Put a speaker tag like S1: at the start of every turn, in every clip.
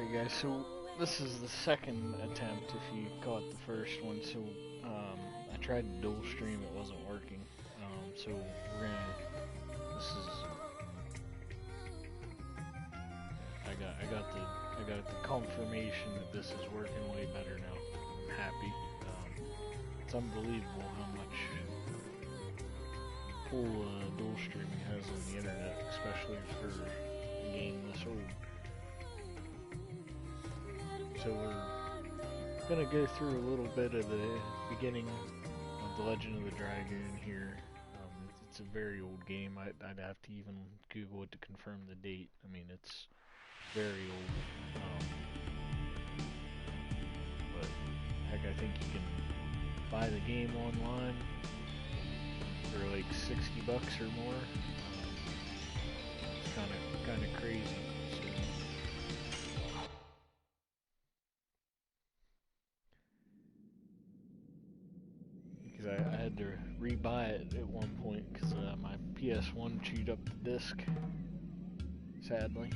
S1: Alright guys, so this is the second attempt if you caught the first one. So I tried to dual stream, it wasn't working. So we're gonna, this is, I got the confirmation that this is working way better now. I'm happy. It's unbelievable how much pull dual streaming has on the internet, especially for a game this old. So we're gonna go through a little bit of the beginning of The Legend of the Dragoon here. It's a very old game. I'd have to even Google it to confirm the date. I mean, it's very old. But heck, I think you can buy the game online for like 60 bucks or more. It's kind of crazy. Because I had to rebuy it at one point because my PS1 chewed up the disc, sadly.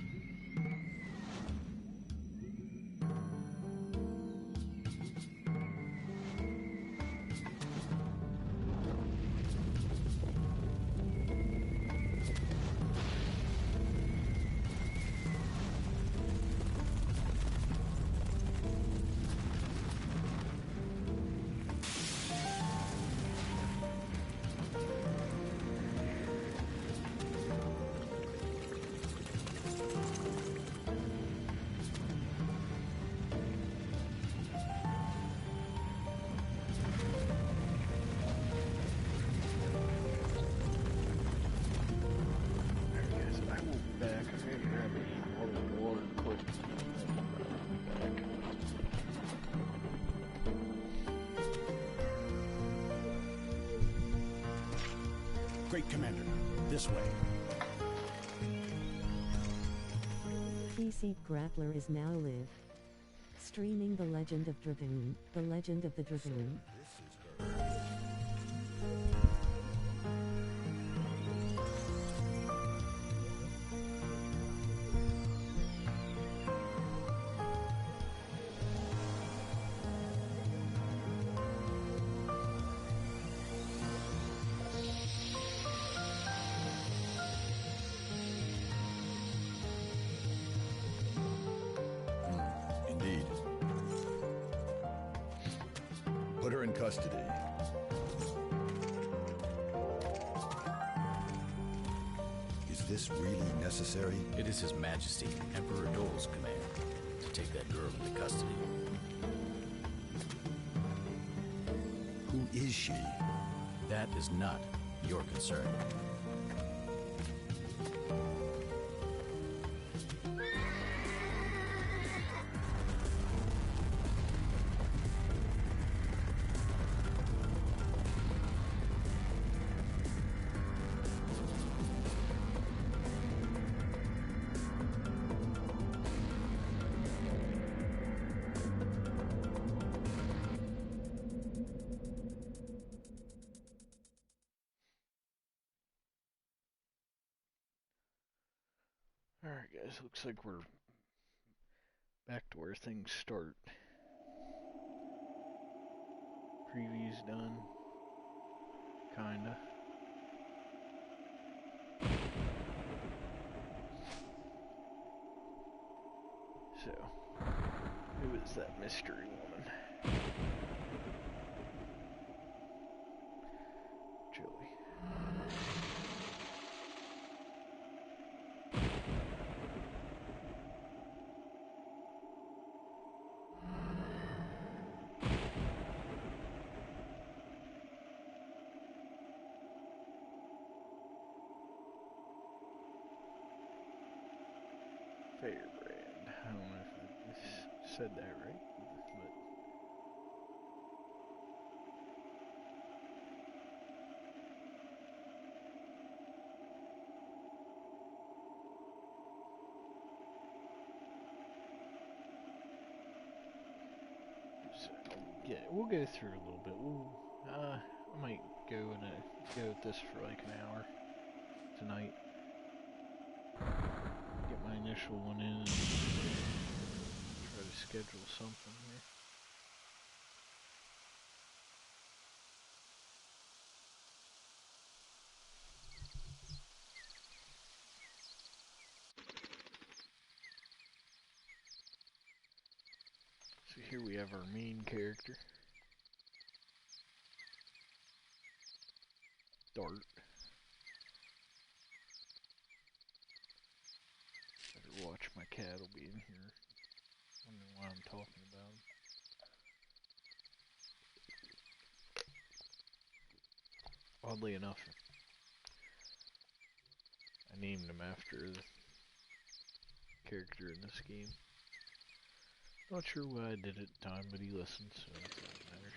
S2: Great Commander, this way.
S3: PC Grappler is now live. Streaming The Legend of Dragoon, The Legend of the Dragoon.
S2: Indeed. Put her in custody. Is this really necessary?
S4: It is His Majesty, Emperor Dole's command to take that girl into custody.
S2: Who is she?
S4: That is not your concern.
S1: Alright guys, looks like we're back to where things start. Preview's done. Kinda. So, who is that mystery woman? Julie. Firebrand. I don't know if I said that right, but so yeah, we'll go through a little bit. I might go with this for like an hour tonight. Get my initial one in. schedule something here. So here we have our main character, Dart. Better watch, my cat will be in here wondering why I'm talking about him. Oddly enough, I named him after the character in this game. Not sure why I did it at the time, but he listened, so that's all that matters.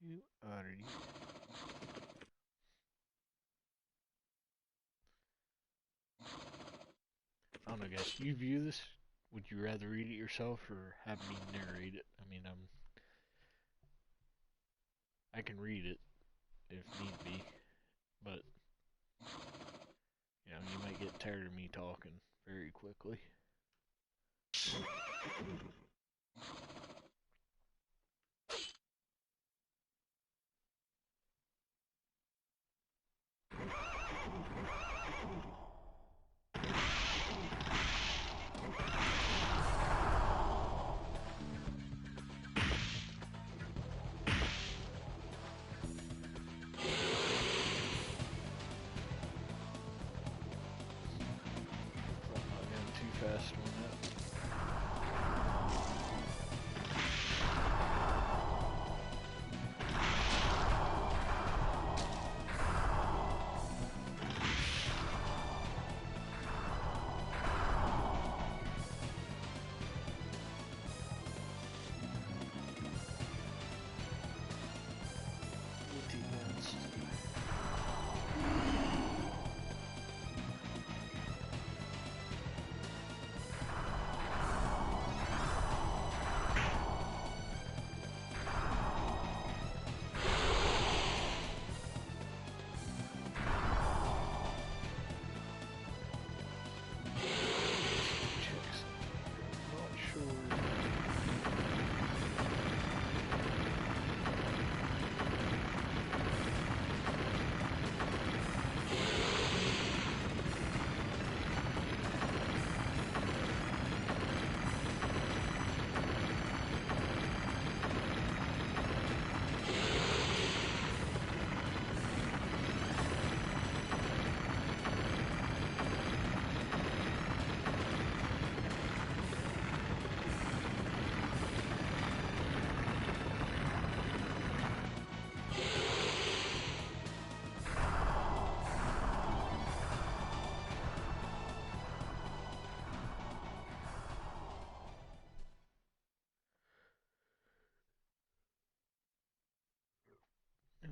S1: You are you? I don't know, guys. You view this? Would you rather read it yourself or have me narrate it? I mean, I can read it if need be, but you know, you might get tired of me talking very quickly. I'm not going too fast on that.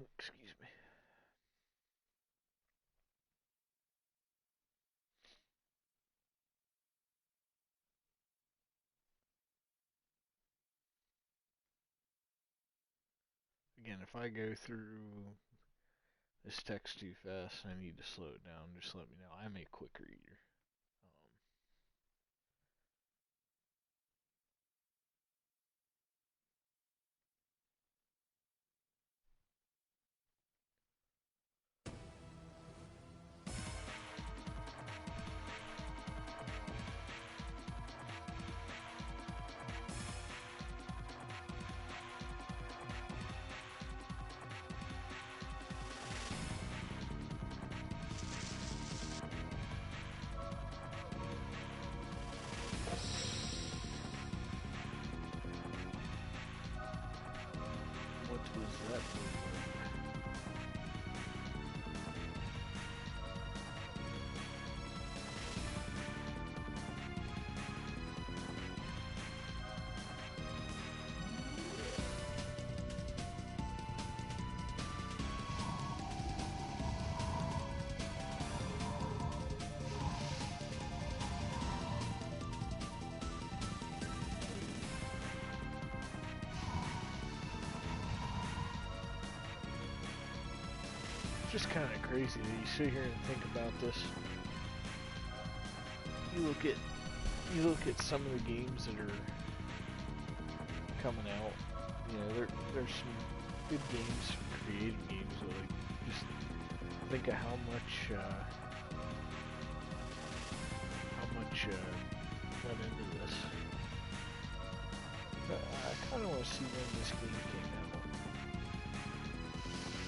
S1: Oh, excuse me. Again, if I go through this text too fast and I need to slow it down, just let me know. I'm a quick reader. just kind of crazy that you sit here and think about this. You look at some of the games that are coming out. You know, there's some good games, creative games. That, like, just think of how much went into this. But I kind of want to see when this game came out.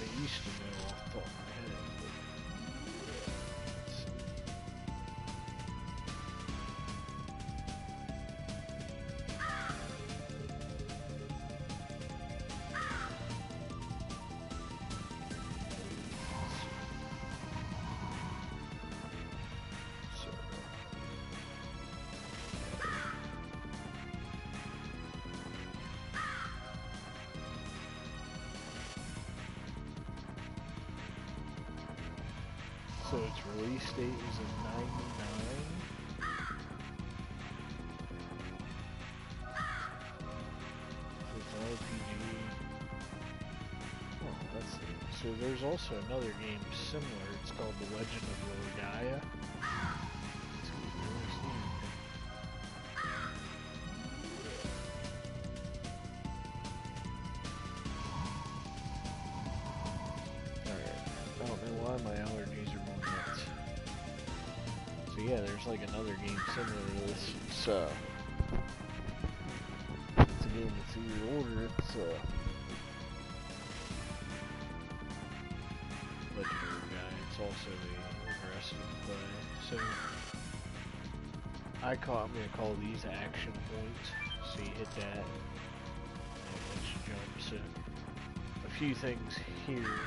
S1: I used to know off the top of my head, but let's see. So, so its release date was in '99. So it's an RPG. Oh, that's neat. So there's also another game similar. It's called The Legend of Gaia. It's really neat. Alright. I don't know why my allergies are going nuts. So yeah, there's like another game similar to this. It's a game that's in your order. It's Legendary Guy. It's also interesting to play. So I'm gonna call these action points. So you hit that, and it lets you jump. So a few things here.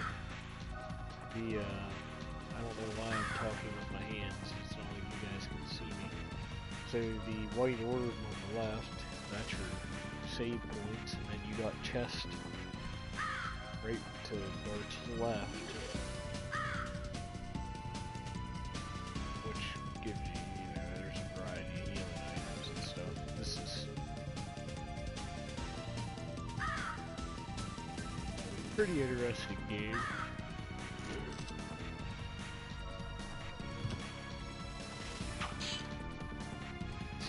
S1: I don't know why I'm talking with my hands. It's not like you guys can see me. So the white orb on the left, that's your save points, and then you got chest right to Dart's left, which gives you, there's a variety of healing items and stuff. This is a pretty interesting game.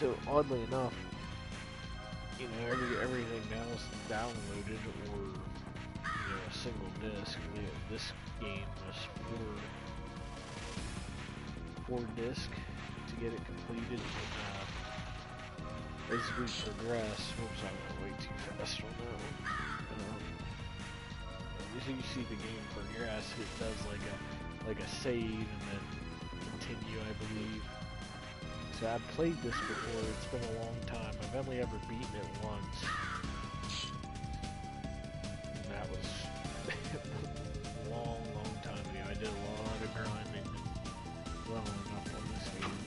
S1: So oddly enough, everything now is downloaded or a single disc. This game was four disc to get it completed. As we progress, whoops, I went way too fast on that one. As you see the game progress, it does like a save and then continue, I believe. So I've played this before, it's been a long time. I've only ever beaten it once. And that was a long time ago. I did a lot of grinding and leveling up on this game.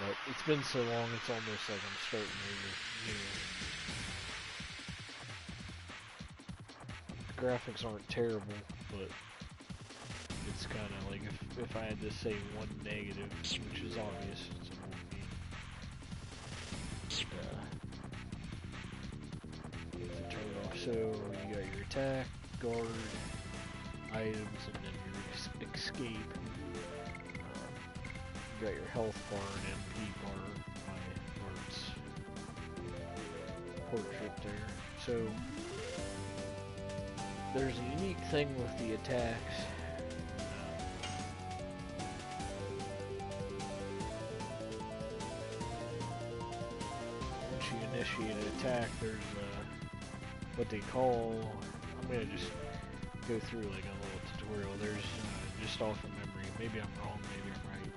S1: But it's been so long, it's almost like I'm starting over. The graphics aren't terrible, but it's kind of like if I had to say one negative, which is obvious, it's an old game. To turn it off. So you got your attack, guard, items, and then your escape. You got your health bar and MP bar, my Art's portrait there. So there's a unique thing with the attacks. Once you initiate an attack, there's what they call, I'm going to just go through like a little tutorial. There's just off of memory, maybe I'm wrong, maybe I'm right.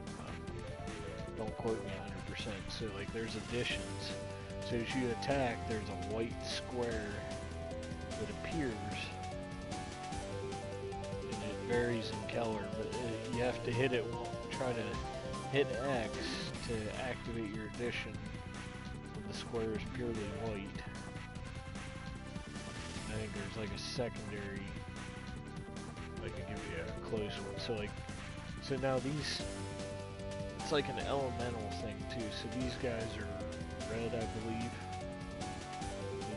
S1: Don't quote me 100%. So like there's additions. So as you attack, there's a white square that appears. And it varies in color, but you have to hit it, try to hit X to activate your addition when the square is purely white. I think there's like a secondary, like to give you a close one. So now these, it's like an elemental thing too. So these guys are red, I believe.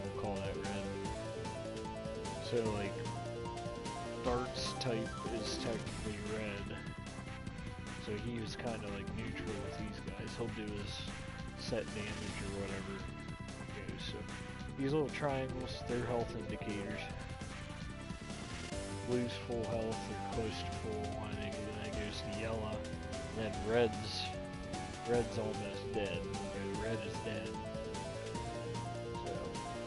S1: We'll call that red. So like, Dart's type is technically red, so he was kind of like neutral with these guys. He'll do his set damage or whatever goes. So these little triangles, they're health indicators. Blue's full health or close to full, and then it goes to yellow. And then red's almost dead. Okay, red is dead. So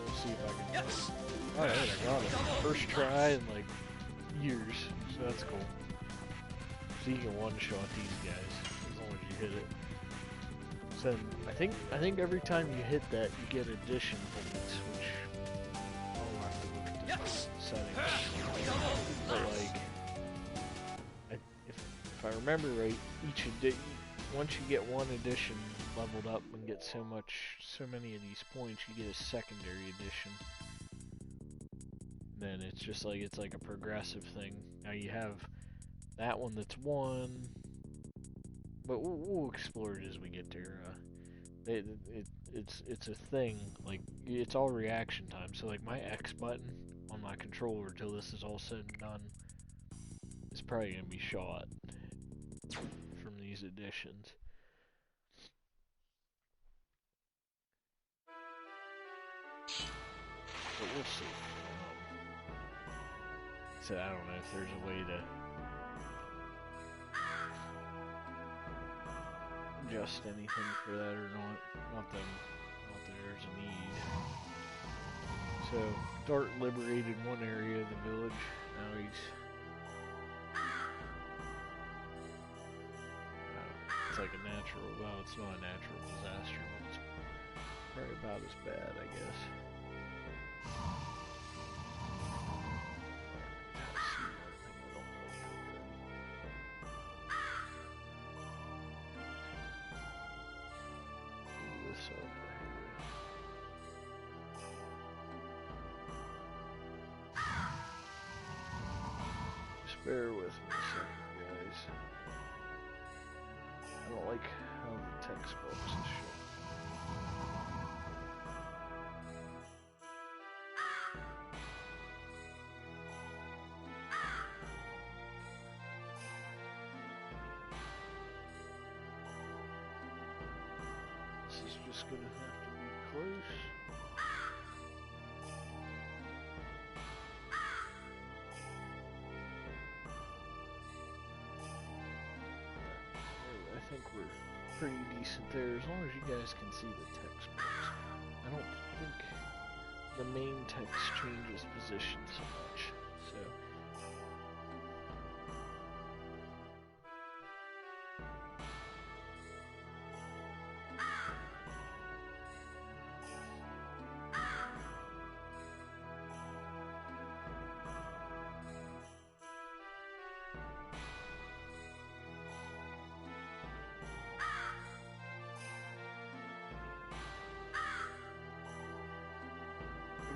S1: we'll see if I can. Yes. All right, I got it. First try in like years, so that's cool. So you can one-shot these guys as long as you hit it. So I think every time you hit that, you get addition points, which I'll have to look at the settings. But like, if I remember right, once you get one addition leveled up and get so many of these points, you get a secondary addition. Then it's just like it's like a progressive thing. Now you have that one that's one, but we'll explore it as we get there. It's a thing. Like it's all reaction time. So like my X button on my controller till this is all said and done is probably gonna be shot from these additions. But we'll see. So I don't know if there's a way to adjust anything for that or not. Not that there's a need. So Dart liberated one area of the village. Now he's it's like a natural. Well, it's not a natural disaster, but it's probably about as bad, I guess. Bear with me a second, guys. I don't like how the text box is showing. This is just gonna have to be close. I think we're pretty decent there, as long as you guys can see the text box. I don't think the main text changes position so much, so.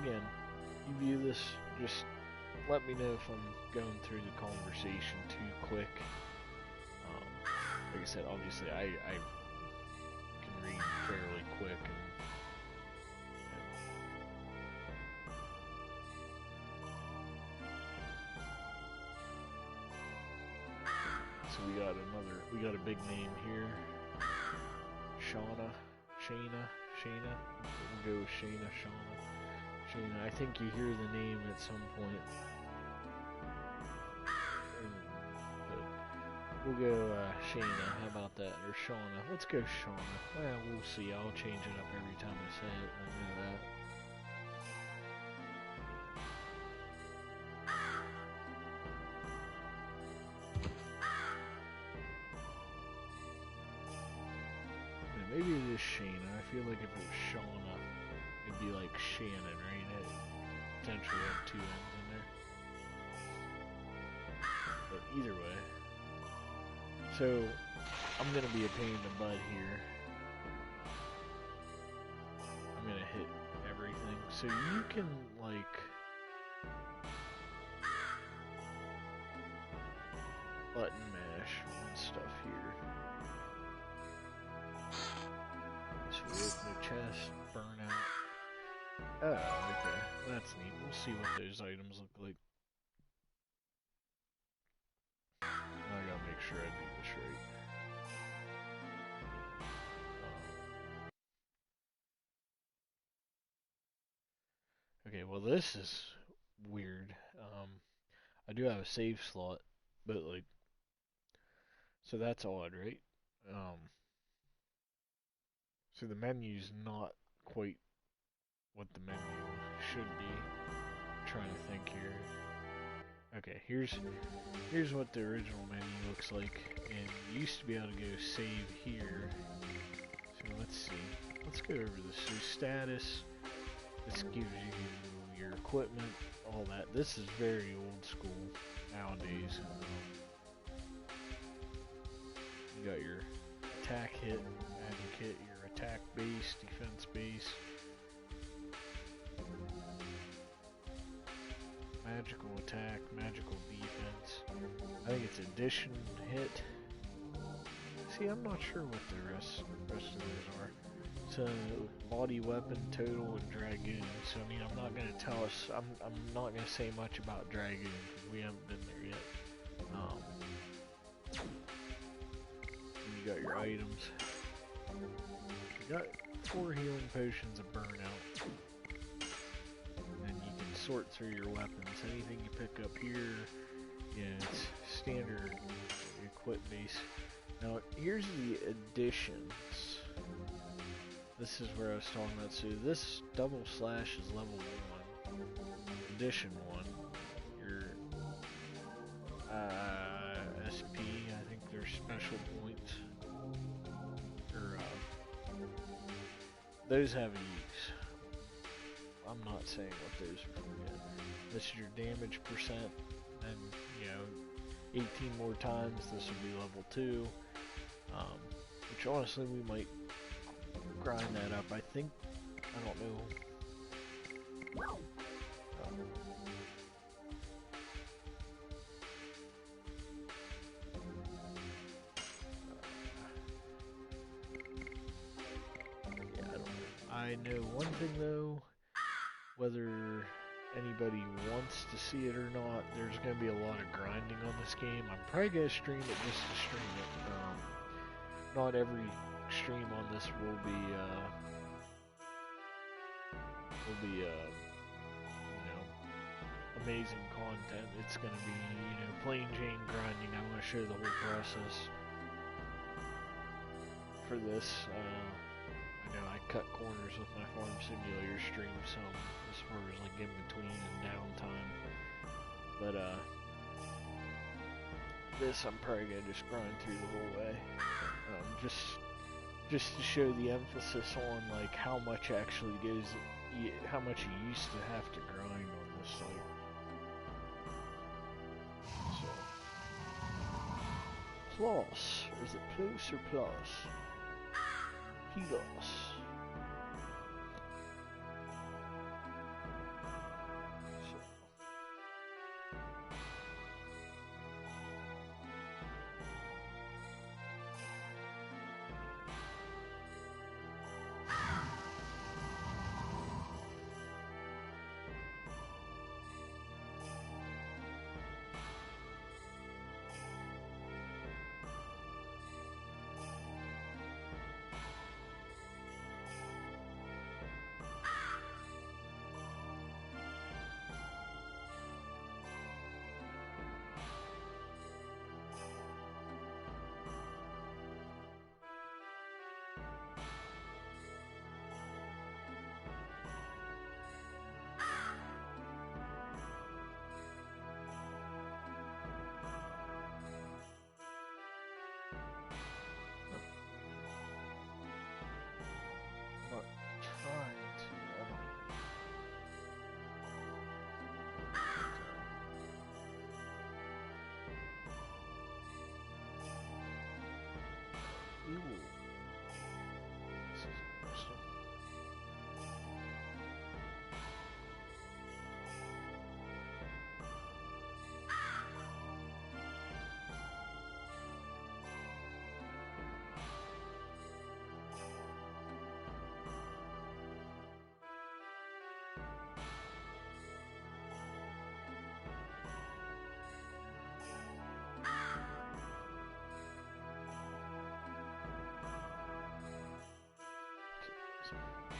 S1: Again, you view this, just let me know if I'm going through the conversation too quick. Like I said, obviously I can read fairly quick, and so we got a big name here. Shayna. We'll go with Shayna. I think you hear the name at some point. But we'll go Shayna. How about that? Or Shauna. Let's go Shauna. Well, we'll see. I'll change it up every time I say it. I know that. Yeah, maybe it is Shayna. I feel like if it was Shauna, it'd be like Shannon, right? It potentially have two N's in there. But either way. So, I'm gonna be a pain in the butt here. I'm gonna hit everything. So you can, like, button mash and stuff here. Sweet, no chest, burnout. Oh, okay. That's neat. We'll see what those items look like. Okay, well this is weird. I do have a save slot, but like, so that's odd, right? Um, so the menu's not quite what the menu should be. I'm trying to think here. Okay, here's what the original menu looks like, and you used to be able to go save here. So let's see. Let's go over this. So status. This gives you your equipment, all that. This is very old school nowadays. You got your attack hit, magic hit, your attack base, defense base, magical attack, magical defense. I think it's addition hit. See, I'm not sure what the rest of those are. So body weapon, total, and Dragoon. So I mean, I'm not gonna tell us. I'm not gonna say much about Dragoon because we haven't been there yet. You got your items. You got 4 healing potions of burnout. And you can sort through your weapons. Anything you pick up here, yeah, it's standard equip base. Now here's the additions. This is where I was talking about. So this double slash is level 1. Addition 1. Your SP, I think they're special points. Or those have a use. I'm not saying what those are for yet. This is your damage percent, and you know, 18 more times. This will be level 2. Which honestly we might grind that up. I think, I don't know. Yeah, I don't know. I know one thing though, whether anybody wants to see it or not, there's going to be a lot of grinding on this game. I'm probably going to stream it just to stream it. Not every stream on this will be you know, amazing content. It's gonna be, you know, plain Jane grinding. I want to show the whole process for this. I know I cut corners with my Farm Simulator stream some as far as like in between and downtime, but this I'm probably gonna just grind through the whole way. Just to show the emphasis on like how much actually goes, how much you used to have to grind on this site. So, plus, is it plus or plus? Plus.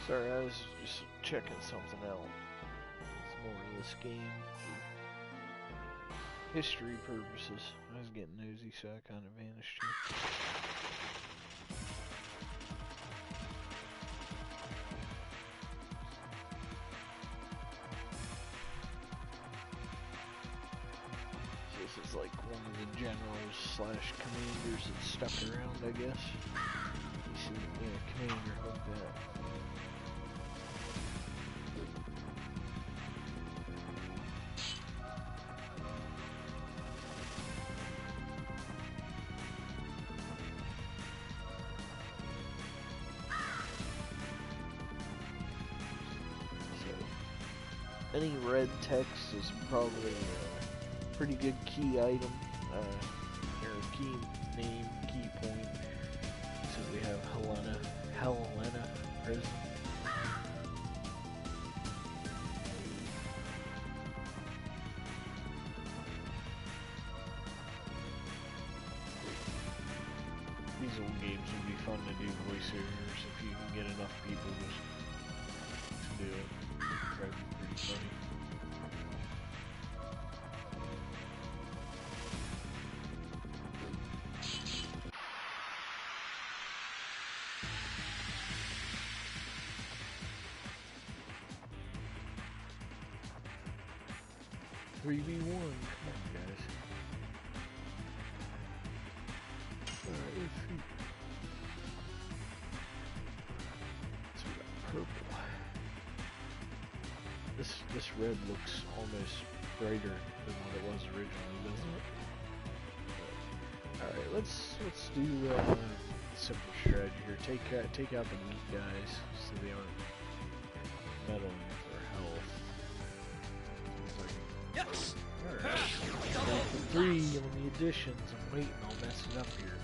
S1: Sorry, I was just checking something out. this game for history purposes. I was getting nosy, so I kind of vanished here. This is like one of the generals slash commanders that stuck around, I guess. You see, yeah, commander like that. So, any red text is probably pretty good key item, or key name, key point. So we have Helena prison. These old games would be fun to do voiceovers if you can get enough people just to do it. It'd probably be pretty funny. 3v1, come on guys. Alright, let's see. So we got purple. This red looks almost brighter than what it was originally, doesn't it? Alright, let's do simple strategy here. Take out the weak guys so they aren't meddling with our health.
S5: Yes.
S1: Alright. 3 on the additions. I'm waiting, I'll mess it up here.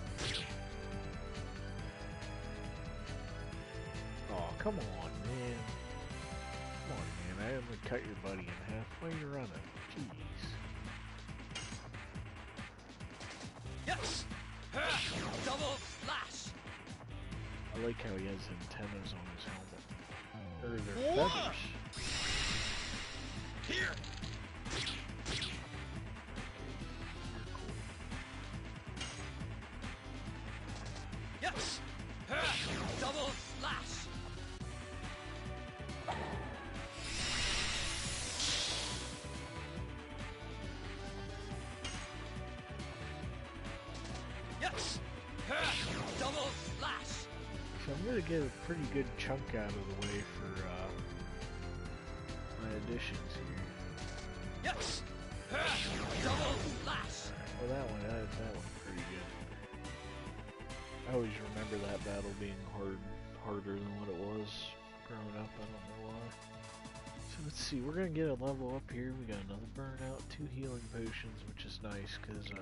S1: Oh, come on, man. Come on, man. I only cut your buddy in half. Why are you running? Jeez.
S5: Yes. Double slash.
S1: I like how he has antennas on his helmet. Or they're feathers.
S5: Here. Yes. Double slash. Yes. Double slash.
S1: So I'm gonna get a pretty good chunk out of the way for my additions here.
S5: Yes. Double slash.
S1: Well, that one pretty good. I always remember that battle being harder than what it was growing up. I don't know why. So let's see. We're gonna get a level up here. We got another burnout, 2 healing potions, which is nice because you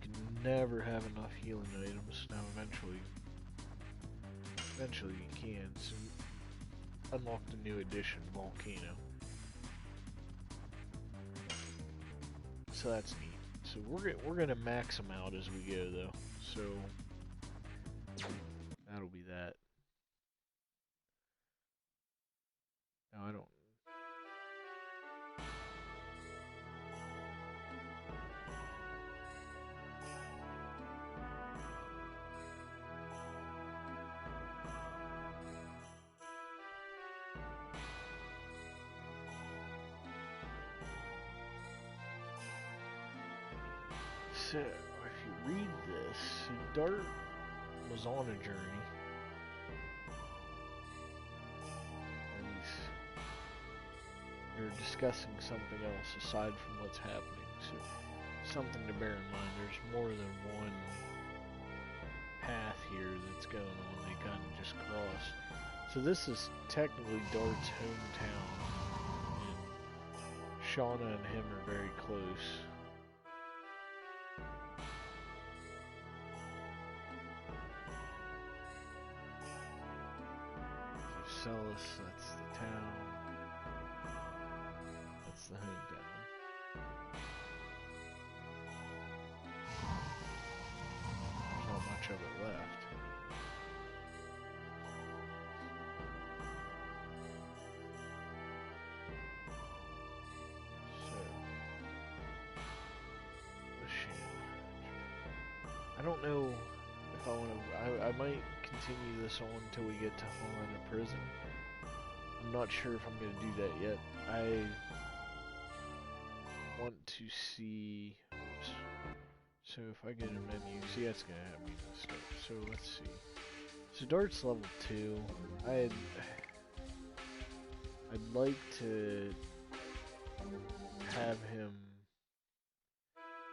S1: can never have enough healing items. Now, eventually you can. So unlock the new edition, Volcano. So that's neat. So we're gonna max them out as we go though. So that'll be that. No, I don't. So, if you read this, Dart was on a journey. And they're discussing something else aside from what's happening. So, something to bear in mind. There's more than one path here that's going on. They kind of just cross. So this is technically Dart's hometown. And Shauna and him are very close. Celis, that's the town. That's the hometown. There's not much of it left. I don't know if I want to. I might continue this on until we get to Helena Prison. I'm not sure if I'm going to do that yet. I want to see. Oops. So if I get a menu, see that's going to have me to start. So let's see. So Dart's level 2. I'd like to have him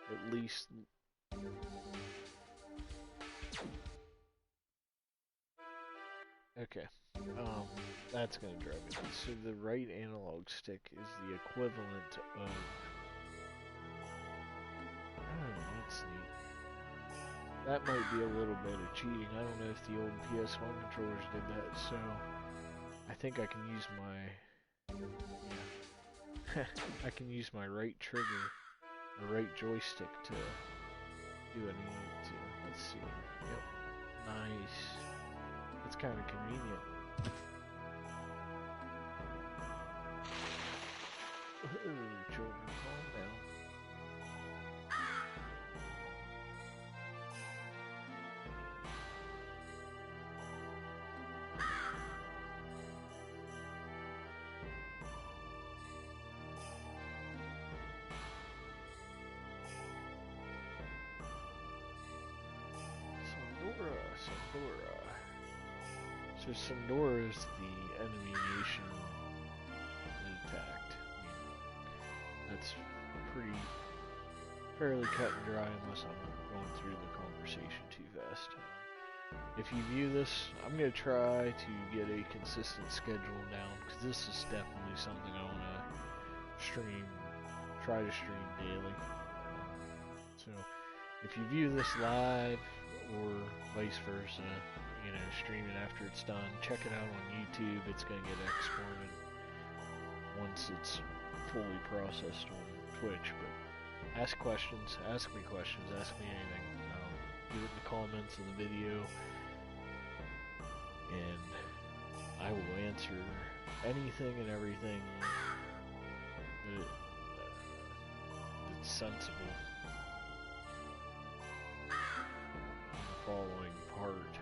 S1: at least. Okay. That's gonna drive me nuts. So the right analog stick is the equivalent of. Oh, that's neat. That might be a little bit of cheating. I don't know if the old PS1 controllers did that, so I think I can use my. Yeah. I can use my right trigger, or right joystick to do what I need to. Let's see. Yep. Nice. It's kind of convenient. Ooh, children, calm down. Sandora. So Sandora is the enemy nation that attacked. I mean, that's fairly cut and dry unless I'm going through the conversation too fast. If you view this, I'm going to try to get a consistent schedule down, because this is definitely something I want to try to stream daily. So if you view this live, or vice versa, you know, stream it after it's done, check it out on YouTube. It's going to get exported once it's fully processed on Twitch. But ask questions, ask me anything. Do it in the comments of the video, and I will answer anything and everything that's sensible. Following part.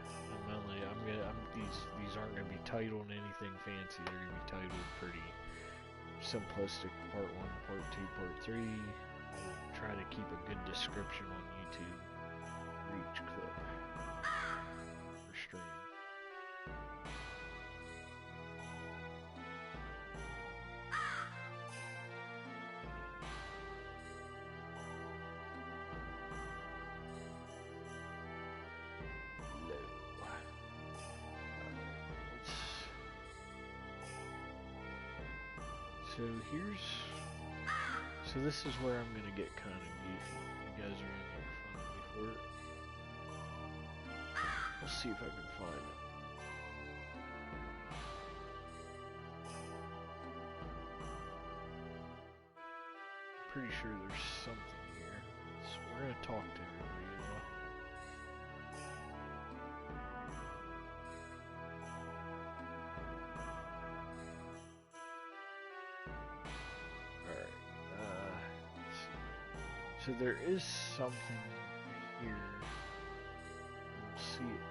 S1: These aren't going to be titled anything fancy. They're going to be titled pretty simplistic. Part 1, Part 2, Part 3. I will try to keep a good description on YouTube for each clip for stream. So this is where I'm gonna get kind of goofy. You guys are gonna make fun of me for it. Let's see if I can find it. Pretty sure there's something here. So we're gonna talk to everybody though. So there is something here. We'll see it.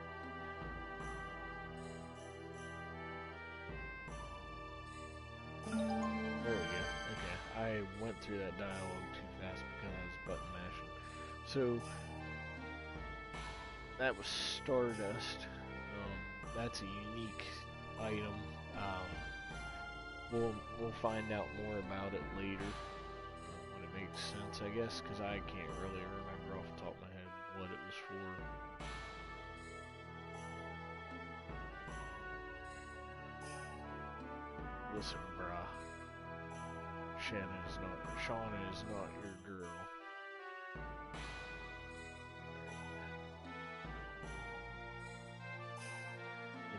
S1: There we go. Okay. I went through that dialogue too fast because I was button mashing. So that was Stardust. That's a unique item. We'll find out more about it later. Makes sense, I guess, because I can't really remember off the top of my head what it was for. Listen, brah. Shauna is not your girl.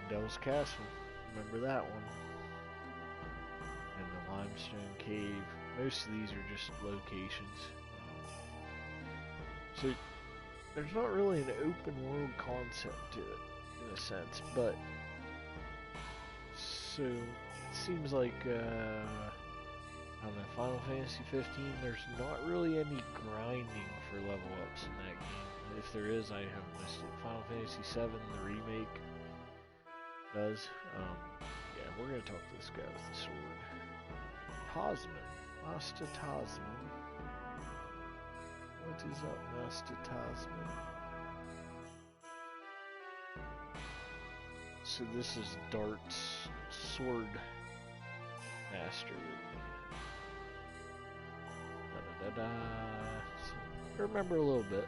S1: Indell's Castle. Remember that one. And the Limestone Cave. Most of these are just locations. So there's not really an open world concept to it, in a sense, but so it seems like I don't know, Final Fantasy 15. There's not really any grinding for level ups in that game. if there is, I have missed it. Final Fantasy VII, the remake, does. Yeah, we're gonna talk to this guy with the sword. Tasman. Master Tasman. What is up, Master Tasman? So this is Dart's sword mastery. Da-da-da-da. So, I remember a little bit.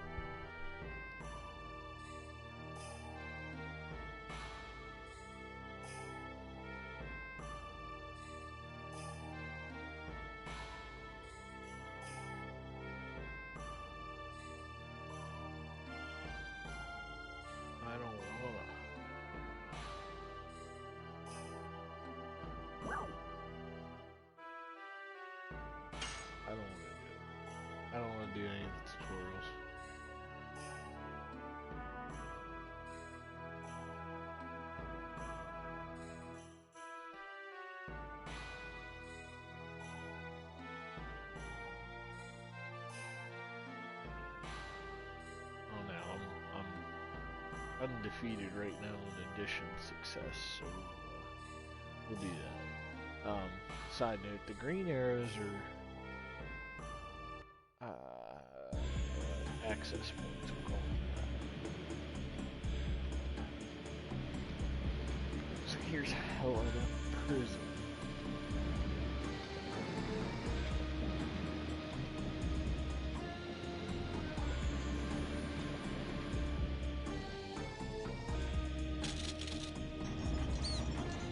S1: I don't wanna. I don't wanna do it. I don't wanna do any of the tutorials. Oh no, I'm undefeated right now in addition success, so we'll do that. Side note, the green arrows are access points, we'll call them that. So here's Helena Prison.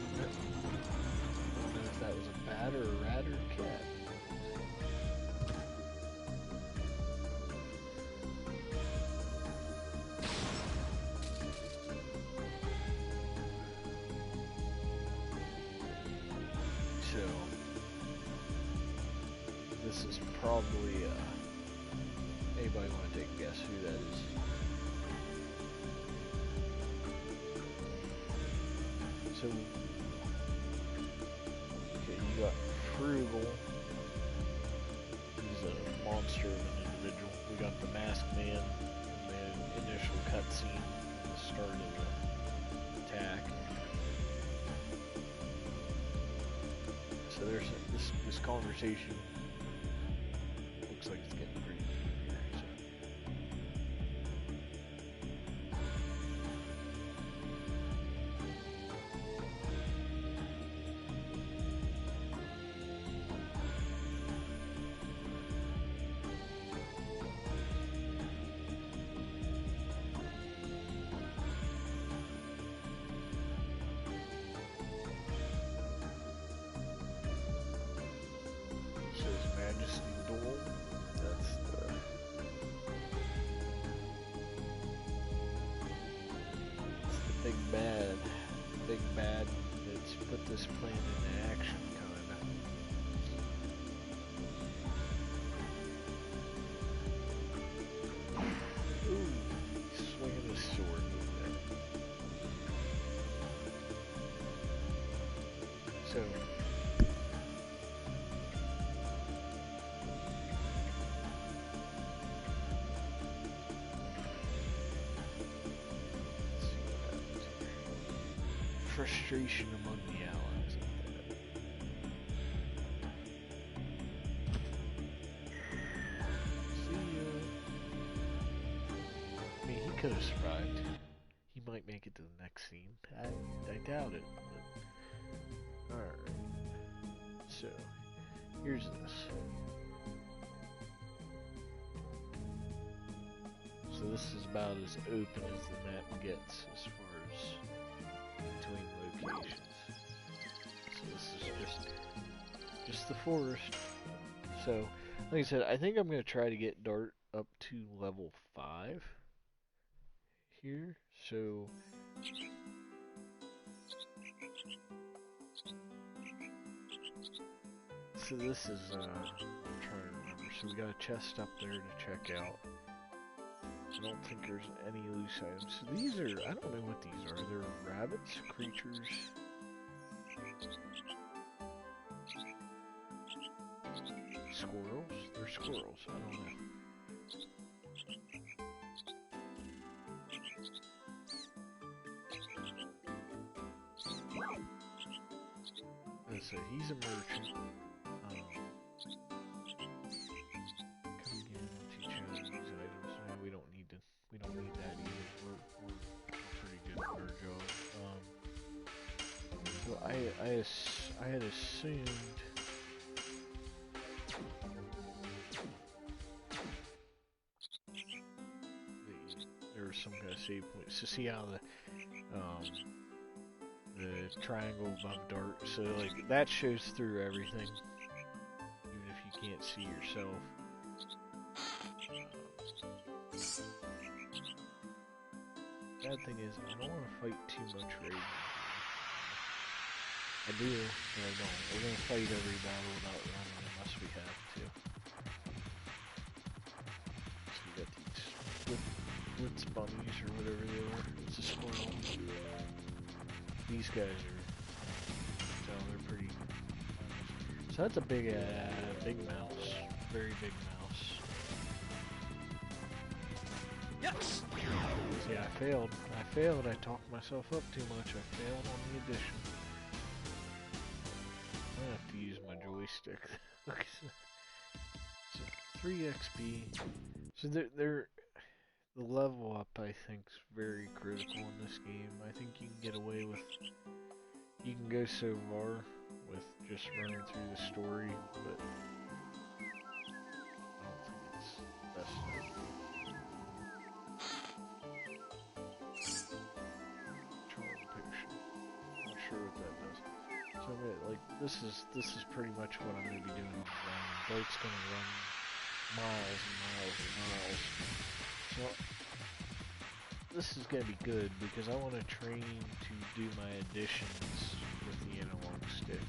S1: I don't know if that was a bat or a rat or a cat. So, this is probably, anybody want to take a guess who that is? So, okay, you got Frugal. He's a monster of an individual. We got the Masked Man in the initial cutscene at the start of the attack. So there's this conversation looks like it's getting pretty deep here. So. Says Majesty Duel. That's the big bad. Big bad that's put this plan into action, kinda. Ooh, he's swinging his sword over there. So. Frustration among the allies. See ya. I mean, he could have survived. He might make it to the next scene. I doubt it. But... Alright. So, here's this. So this is about as open as the map gets as far as between locations. So this is just the forest. So, like I said, I think I'm gonna try to get Dart up to level 5 here. So this is I'm trying to remember. So we got a chest up there to check out. I don't think there's any loose items. So these are, I don't know what these are. They're rabbits, creatures. Squirrels? They're squirrels. I don't know. So he's a merchant. Come again to each other these items. No, we don't need to. We don't need that either. We're pretty good at our job. So I had assumed there was some kind of save point. So see how the triangle above dart, so like that shows through everything, even if you can't see yourself. Bad thing is, I don't want to fight too much right now. I do, but I don't. We're gonna fight every battle without running unless we have to. So we got these blitz bunnies or whatever they are. It's a squirrel. These guys are, they're pretty. So that's a big mouse, very big mouse.
S5: Yes!
S1: See, I failed. I talked myself up too much. I failed on the addition. I'm gonna have to use my joystick. So 3 XP. So they're the level up, I think, is very critical in this game. I think you can get away with. You can go so far with just running through the story, but I don't think it's the best idea. Charm potion. Not sure what that does. So like this is pretty much what I'm gonna be doing on the ground. Dart's gonna run miles and miles and miles. So this is gonna be good because I want to train to do my additions with the analog stick.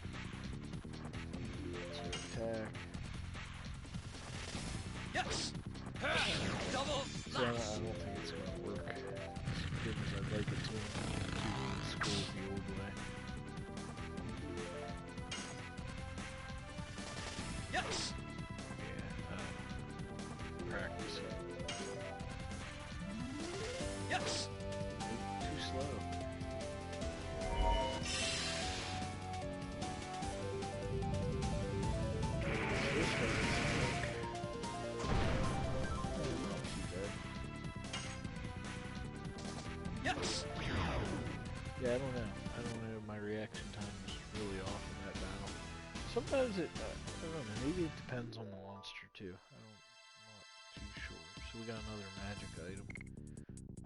S1: So attack.
S5: Yes! Double
S1: So I don't think it's gonna work as good as I'd like it to. Too old school the old way.
S5: Yes!
S1: Yeah, practice it.
S5: Yes!
S1: Too slow. This one doesn't work. Not too bad.
S5: Yes!
S1: Yeah, I don't know. My reaction time is really off in that battle. Sometimes it, I don't know, maybe it depends on the monster too. I'm not too sure. So we got another magic item.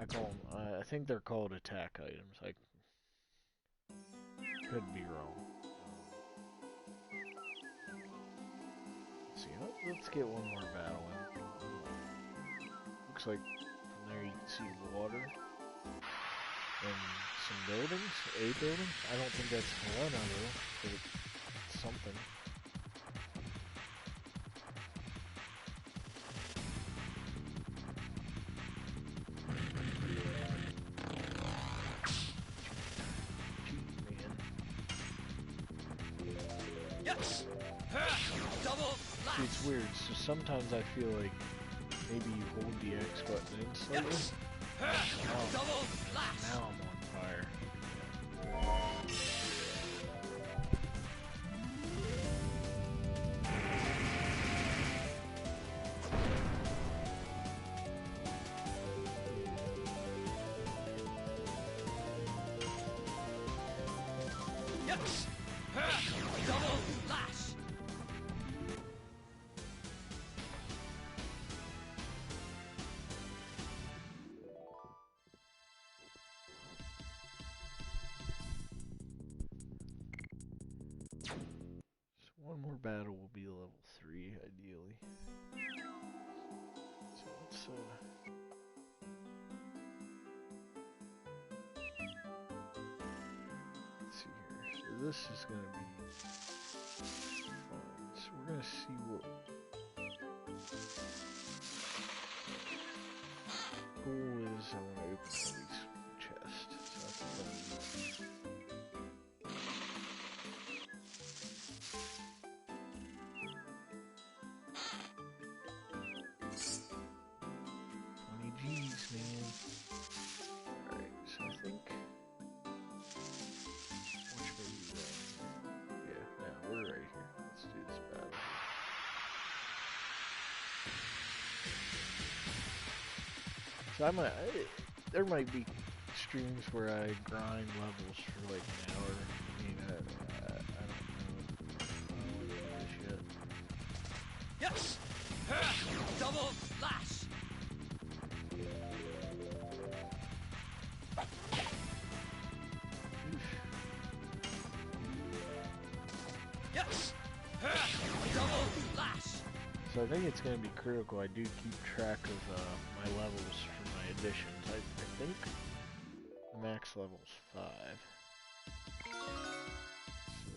S1: I call them, I think they're called attack items. I could be wrong. Let's see, let's get one more battle in. Looks like from there you can see water. And some buildings, a building. I don't think that's Helena though, but it's something. Man.
S5: Yes! Double slash!
S1: See, it's weird. So sometimes I feel like maybe you hold the X button in slightly.
S5: Yes! Double slash!
S1: Now I'm on fire.
S5: Yes! Double slash!
S1: So one more battle will be level 3, ideally. So let's see here. So this is gonna be fun. So we're gonna see what goal is. I want to open all these chests. So that's what I'm gonna do. G's, man. Alright, so I think. Which way we run? Yeah, that So there might be streams where I grind levels for like an hour. I mean, I don't know this yet.
S5: Yes! Double slash! Yes! Double slash!
S1: So I think it's going to be critical. I do keep track of my levels for my additions. I think the max level's 5. So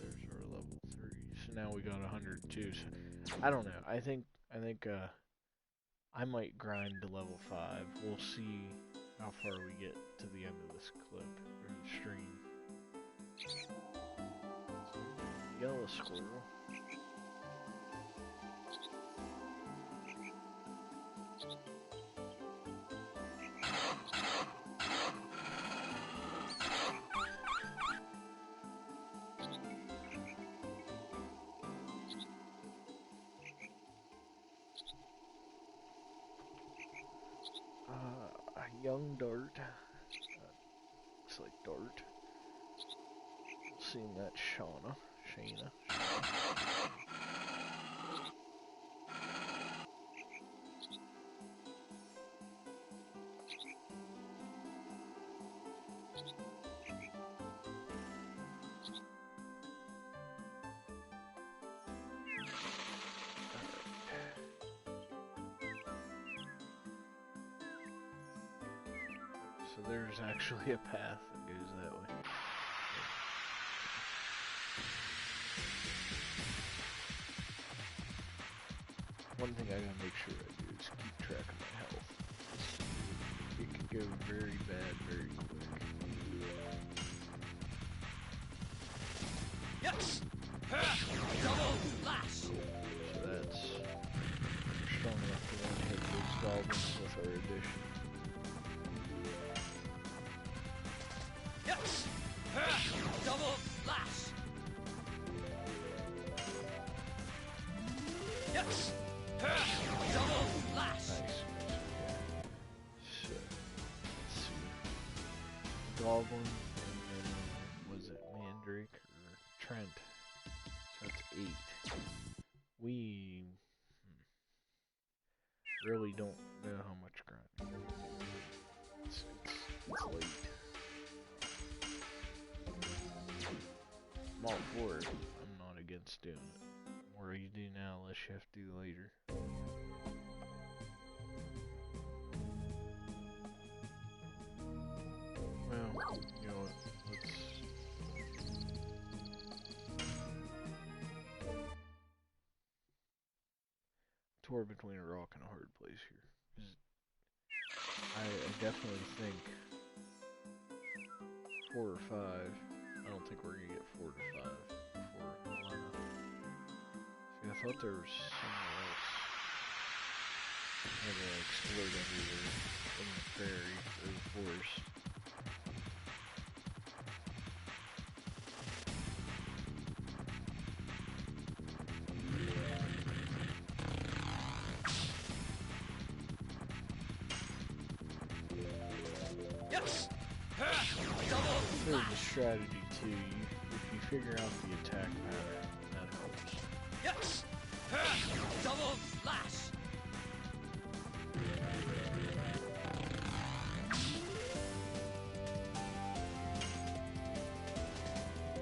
S1: there's our level 3. So now we got 102. So I don't know. I think I might grind to level 5. We'll see how far we get to the end of this clip or the stream. Yellow squirrel. Young dart. Looks like dart. Seeing that Shayna. So there's actually a path that goes that way. One thing I gotta make sure I do is keep track of my health. It could go very bad very quick.
S5: Yes! Double slash!
S1: So that's strong enough to one-hit those goblins with our addition.
S5: Yes! Double slash! Yes! Double slash!
S1: Nice. So, let's see. Goblin, and then, was it Mandrake or Trent? So that's 8. We really don't know how much grind. It's late. I'm all for it. I'm not against doing it. The more you do now, less you have to do later. Well, you know what? Let's tour between a rock and a hard place here. 'Cause I definitely think 4 or 5. I don't think we're gonna get 4 to 5 before Lana. See, I thought there was somewhere else. Had to explode everywhere in the prairie or the forest.
S5: Yes! Double
S1: There's a
S5: slash!
S1: strategy too. If you figure out the attack pattern, that helps.
S5: Yes! Double slash!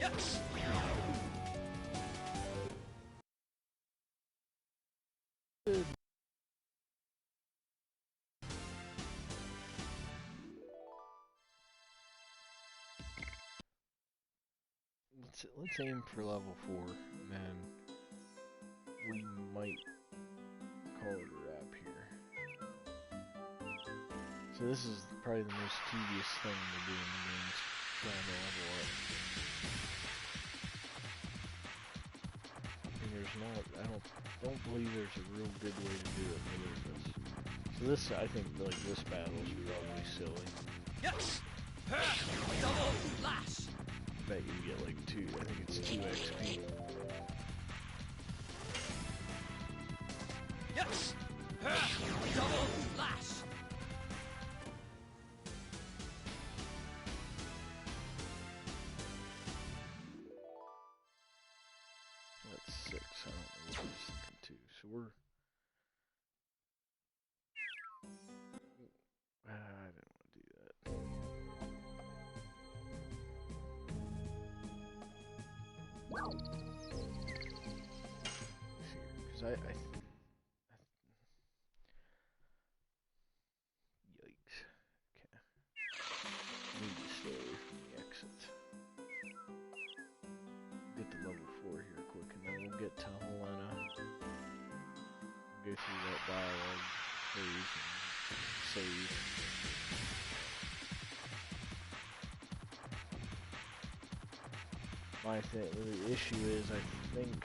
S5: Yes!
S1: Let's aim for level 4, and then we might call it a wrap here. So this is probably the most tedious thing to do in the game, is trying to level up. And there's not, I don't believe there's a real good way to do it other than this. So this, I think, like, this battle is probably silly.
S5: Yes! Double slash!
S1: I bet you get like 2, I think it's 2 XP.
S5: Yes! Double slash!
S1: Yikes. Okay. Need to stay away from the exit. Get to level 4 here quick, and then we'll get to Helena. Go through that dialogue phase and save. The issue is, I think.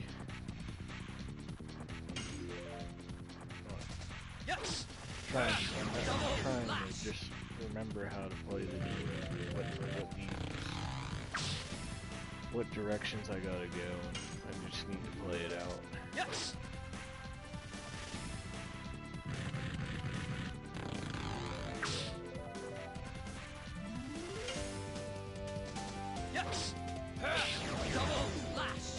S5: Yes.
S1: I'm trying to just remember how to play the game, what directions I gotta go, and I just need to play it out.
S5: Yes. Yes. Double lash.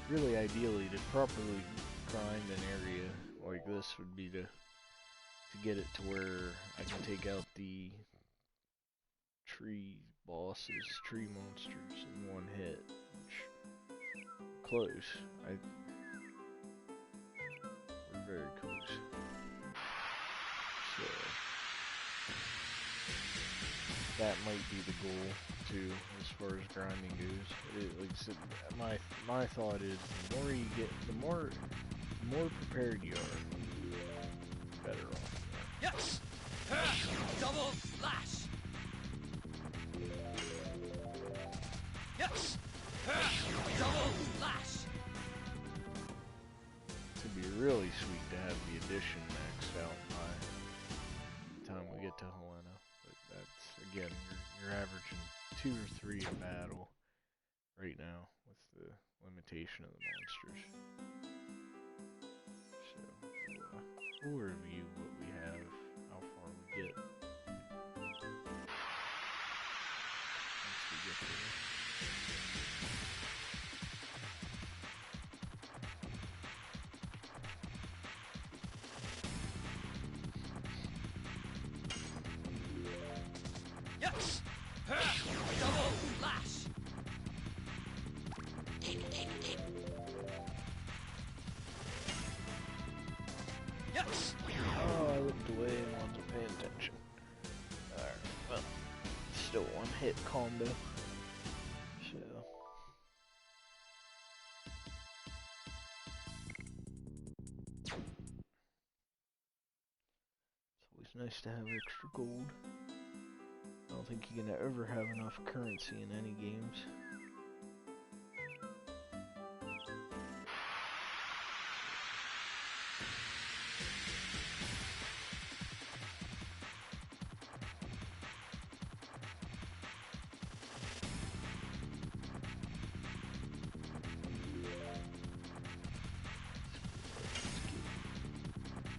S1: Really, ideally, to properly grind an area like this would be to get it to where I can take out the tree bosses, tree monsters in one hit. Close. We're very close. So that might be the goal too, as far as grinding goes. Like I said, my thought is the more you get, the more prepared you are, the better off you are.
S5: Yes. Double lash. Yes. Double lash.
S1: It'd be really sweet to have the addition maxed out by the time we get to Helena. But that's, again, you're averaging 2 or 3 a battle right now with the limitation of the monsters. So we'll review what we have, how far we get once we get there.
S5: Yes. Double lash. Yes.
S1: Oh, I looked away and wasn't paying attention. Alright, well, still one hit combo. So. It's always nice to have extra gold. I don't think you're gonna ever have enough currency in any games.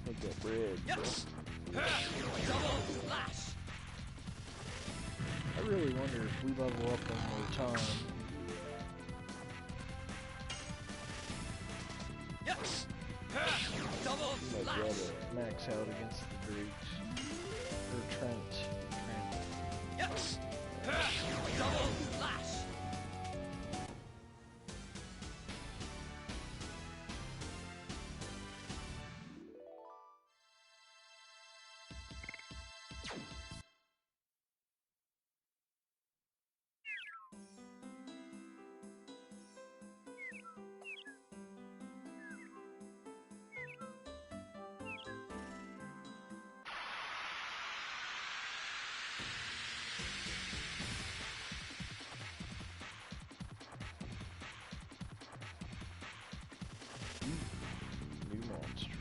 S1: Take that bread.
S5: Yes. Double lash.
S1: I really wonder if we level up one more time.
S5: Yes. Double
S1: We might be able
S5: lash.
S1: to max out against the Drakes. Or Trent.
S5: Yes. Double lash.
S1: New monster.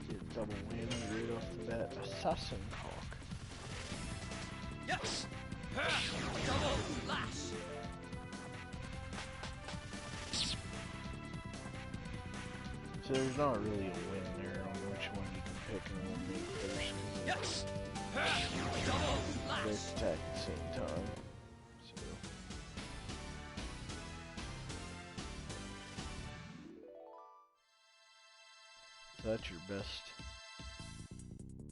S1: Get a double whammy right off the bat. Assassin Hawk.
S5: Yes. Double lash.
S1: So there's not really a win there on which one you can pick and eliminate first.
S5: Yes. Double
S1: They
S5: lash.
S1: both attack at the same time. So that's your best.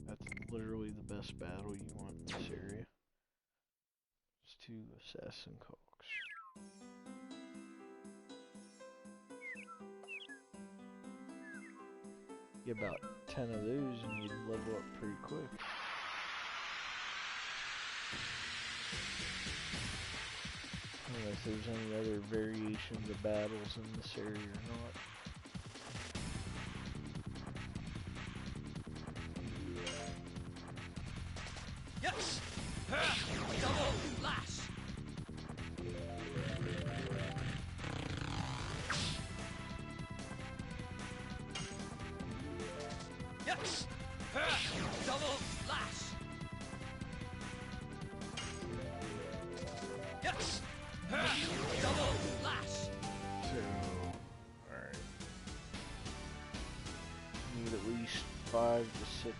S1: That's literally the best battle you want in this area. It's 2 assassin cocks. Get about 10 of those and you'd level up pretty quick. I don't know if there's any other variations of battles in this area or not.
S5: Yes! Double lash! Yes! Double lash! Yes! Double lash!
S1: So, alright. Need at least 5 to 6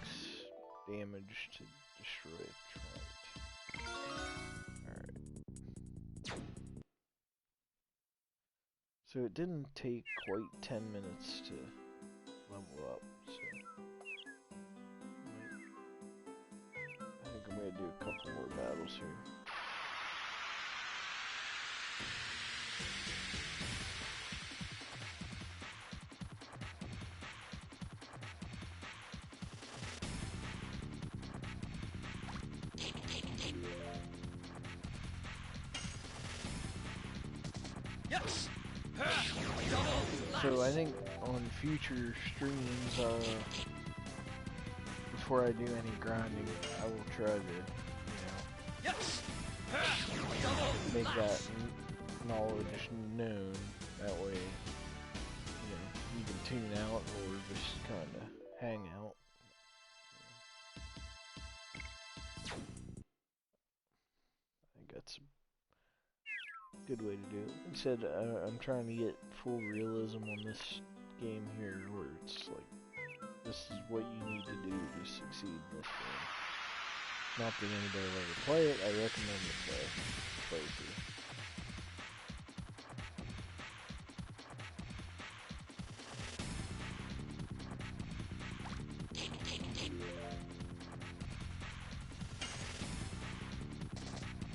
S1: damage to destroy it. Alright. So it didn't take quite 10 minutes to level up, so I think I'm gonna do a couple more battles here.
S5: Yes! Double lash!
S1: So I think on future streams, before I do any grinding, I will try to,
S5: Yes! Double
S1: make
S5: lash!
S1: that knowledge known. That way, you can tune out or just kind of hang out. I think that's a good way to do it. Like I said, I'm trying to get full realism on this game here, where it's like, this is what you need to do to succeed in this game. Not that anybody will ever play it, I recommend it play through.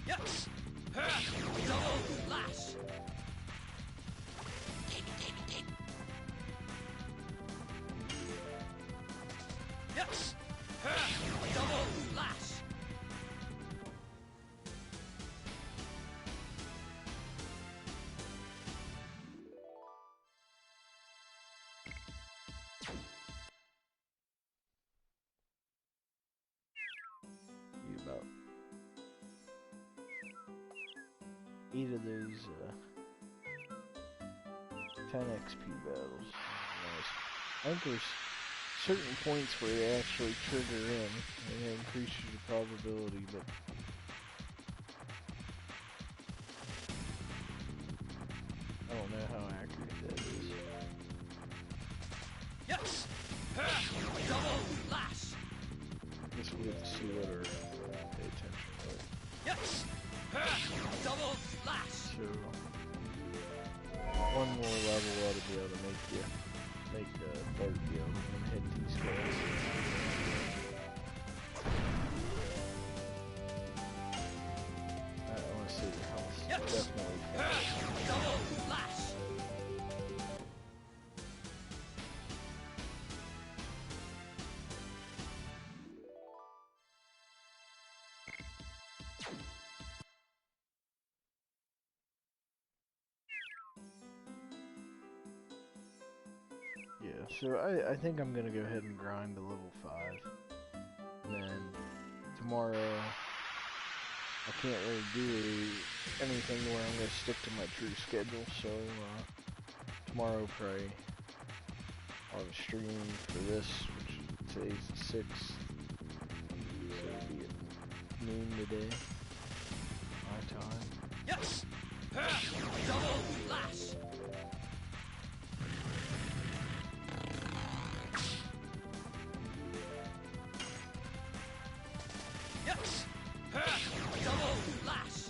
S5: Yes! Double lash! Yes! Double lash!
S1: Need about 8 of those 10 XP battles. Nice. I think there's certain points where they actually trigger in and it increases your probability, but I don't know how accurate that is.
S5: Yes! Double lash!
S1: I guess we have to see what our pay attention to it.
S5: Yes! Double lash!
S1: So one more level ought to be able to make Dart be able to hit these guys. I want to see the house.
S5: Yes!
S1: Definitely fast.
S5: Double lash!
S1: Yeah, so I think I'm gonna go ahead and grind to level 5. And then tomorrow I can't really do anything where I'm gonna stick to my true schedule, so tomorrow probably I'll have a stream for this, which today's the 6th. So it'll be at noon today. My time.
S5: Yes! Double lash! Yes! Double lash!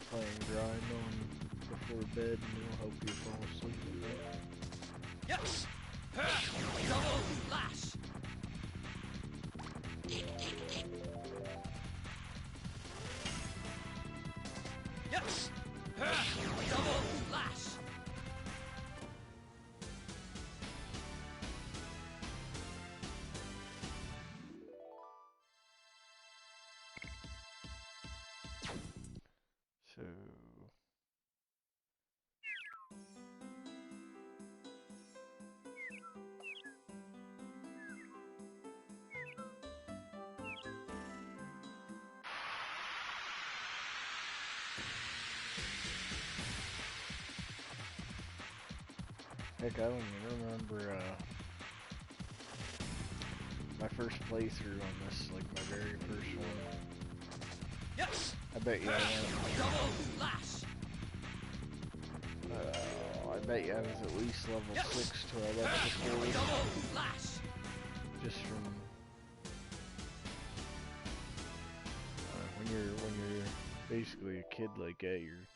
S1: playing grind on before bed, and it'll help you fall asleep at night.
S5: Yes! Double lash! Yes! Double lash!
S1: So heck, I don't even remember my first playthrough on this, like my very first one.
S5: Yes!
S1: I bet you I went,
S5: Double lash!
S1: I bet you I was at least level
S5: Yes.
S1: 6 till I left the forest,
S5: Double lash!
S1: just from when you're basically a kid like that, you're,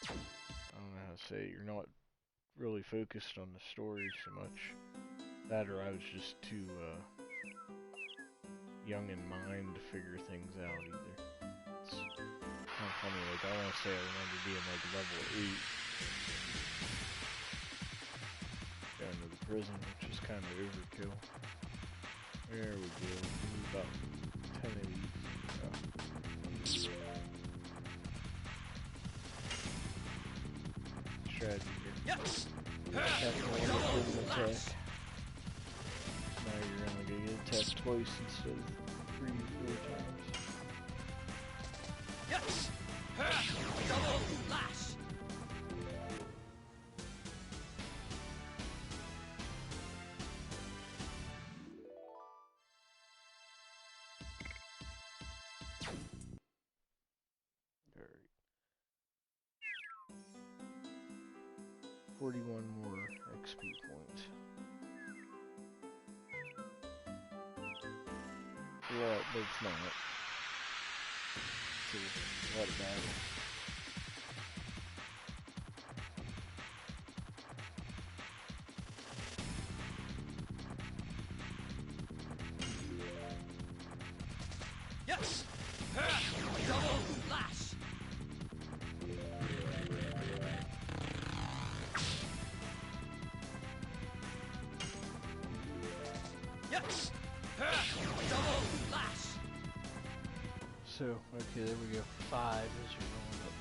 S1: I don't know how to say it, you're not really focused on the story so much. That or I was just too young in mind to figure things out either. It's kind of funny, like I want to say I remember being like level 8 down to the prison, which is kind of overkill. There we go. We need about 10 of these. Strategy here.
S5: Yes!
S1: Attack one
S5: Double
S1: with an attack.
S5: lash!
S1: Now you're only gonna get attacked twice instead of 3 or 4 times.
S5: Yes! Double lash!
S1: Alright. 41 more XP points. A lot, but it's not. It's a lot of battle.
S5: Yes! Double lash! Yes! Double lash!
S1: So, okay, there we go. 5 is your going up.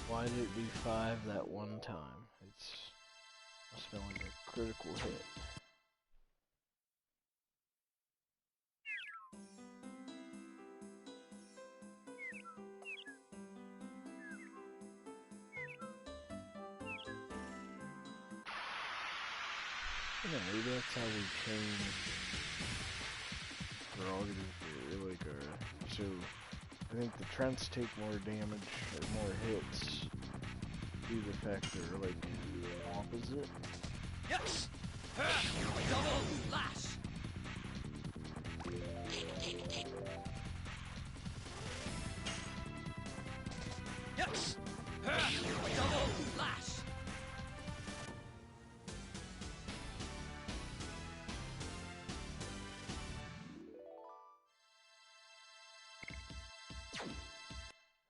S1: Why did it do 5 that one time? It's must have been like a critical hit. Yeah, maybe that's how we train prerogatives here. Like, so I think the Trents take more damage or more hits due to the fact they're like opposite.
S5: Yes! Double lash! Yes! Double lash!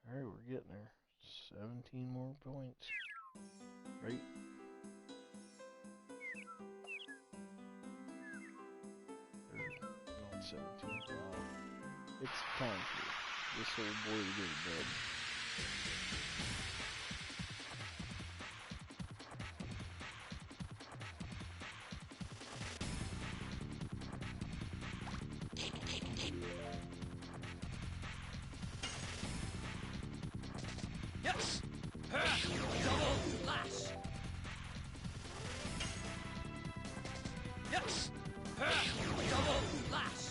S1: Alright, we're getting there. 17 more points. Right? Or, not 17. Wow. It's time for this old boy to go to bed.
S5: Yes! Double lash! Yes! Double lash!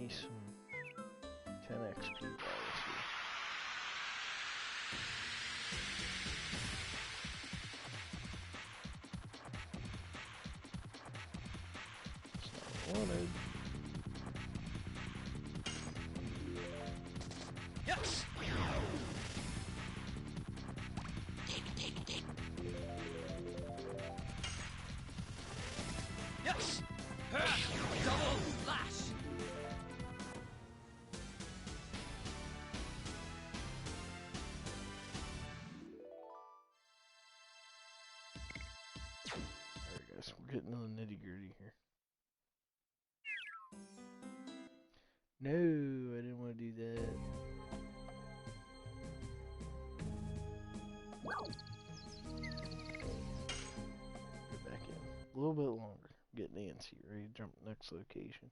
S1: me some 10 XP balls here. It's not wanted.
S5: Yes. Yes. Double flash.
S1: Alright guys, we're getting to the nitty gritty here. No, I didn't want to do that. Go back in. A little bit longer. Get Nancy ready to jump next location.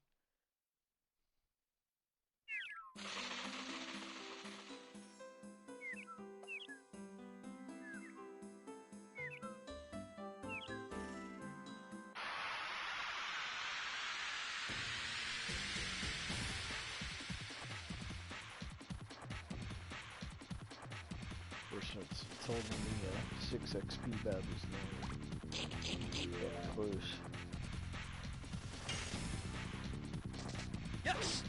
S1: Of course, it's holding me 6 XP battles now. Getting close.
S5: Yes.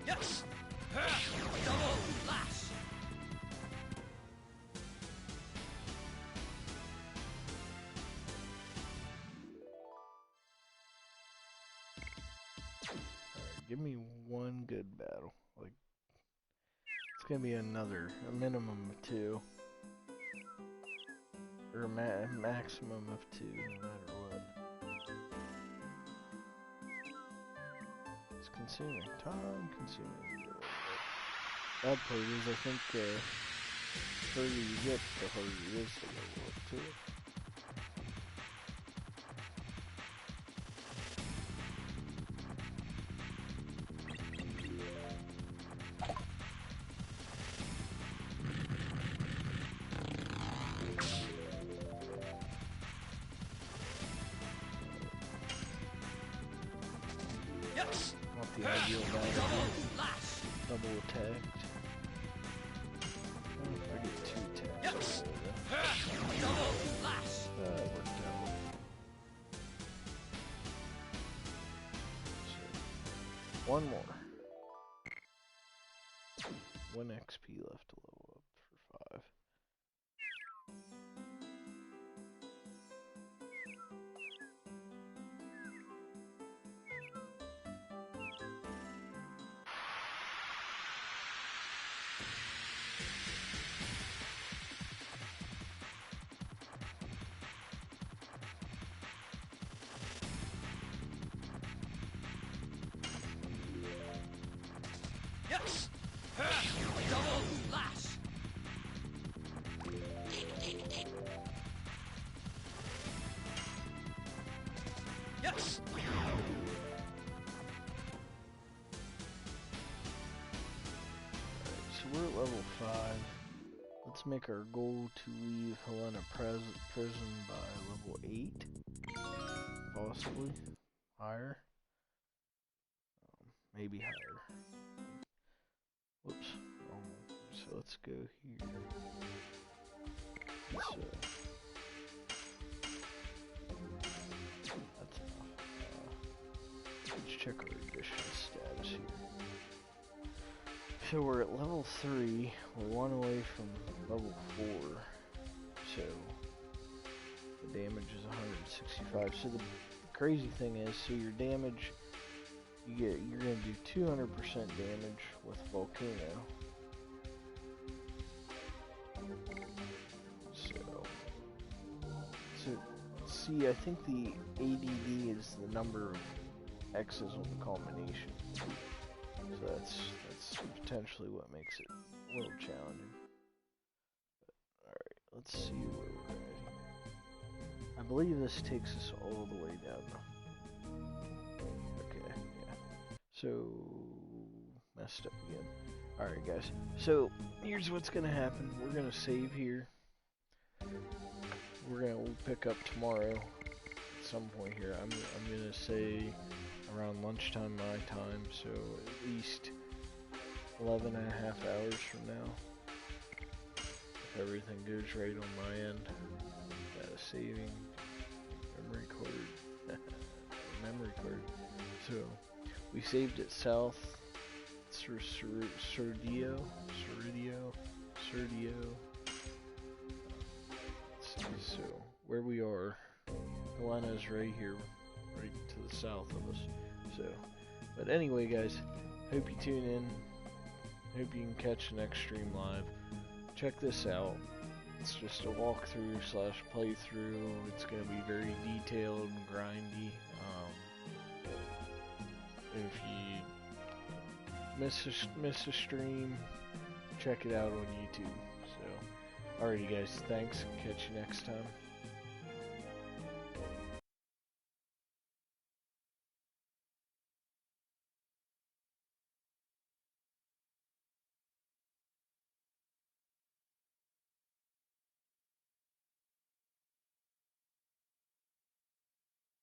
S5: Yes. Double flash.
S1: Alright, give me one good battle. Like, it's gonna be a minimum of 2. Or a maximum of 2, no matter what. It's consuming. Time consuming. Bad part is, I think, the further you get, the harder it is to level up to it.
S5: Yes.
S1: Not the ideal battle.
S5: Double flash.
S1: Double attacked. Oh, I get 2 attacks.
S5: Yes.
S1: Right
S5: Double flash.
S1: there. That worked out. So, one more. 1 XP left to level up for 5.
S5: Yes. Double flash. Yes.
S1: So we're at level 5. Let's make our goal to leave Helena prison by level 8. Possibly. Higher. Maybe higher. Whoops. So let's go here. Let's, that's enough. Let's check our addition status here. So we're at level 3. We're 1 away from level 4. So the damage is 165. So the crazy thing is, so your damage, you're gonna do 200% damage with Volcano. So see, I think the ADD is the number of X's on the combination. So that's potentially what makes it a little challenging. Alright, let's see where we're at here. I believe this takes us all the way down. Okay, yeah. So, messed up again. Alright guys, so here's what's gonna happen. We're gonna save here. we'll pick up tomorrow at some point here. I'm gonna say around lunchtime my time, so at least 11 and a half hours from now. If everything goes right on my end. Data saving, memory card, memory card. So we saved it south. Serdio. So where we are, Helena's right here, right to the south of us. So, but anyway, guys, hope you tune in. Hope you can catch the next stream live. Check this out. It's just a walkthrough slash playthrough. It's gonna be very detailed and grindy. If you miss a stream, check it out on YouTube. So, alrighty guys, thanks. Catch you next time.